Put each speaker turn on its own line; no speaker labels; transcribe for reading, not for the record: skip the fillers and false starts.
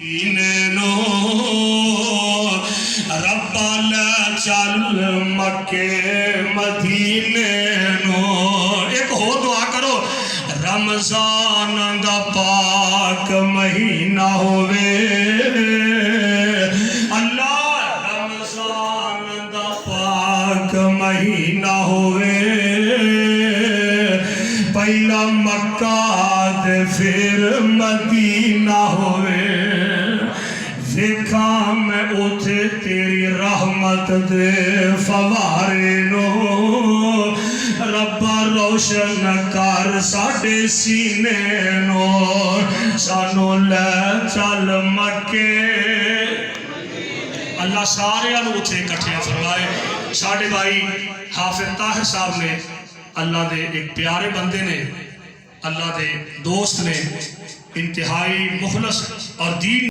نو ربا لے چل مکے مدینے نو. ایک ہو دعا کرو. رمضان دا پاک مہینہ ہوئے اللہ. رمضان دا پاک مہینہ ہوئے پہلا مکہ دے پھر مدینہ ہوئے. دیکھا میں اٹھے تیری رحمت دے فوارے نو. ربا روشن کر ساڈے سینے نو. سانو لے چل مکے. اللہ سارے انو اٹھے کٹھے فرمائے. ساڈے بھائی حافظ طاہر صاحب نے اللہ دے ایک پیارے بندے نے, اللہ دے دوست نے, انتہائی مخلص اور دین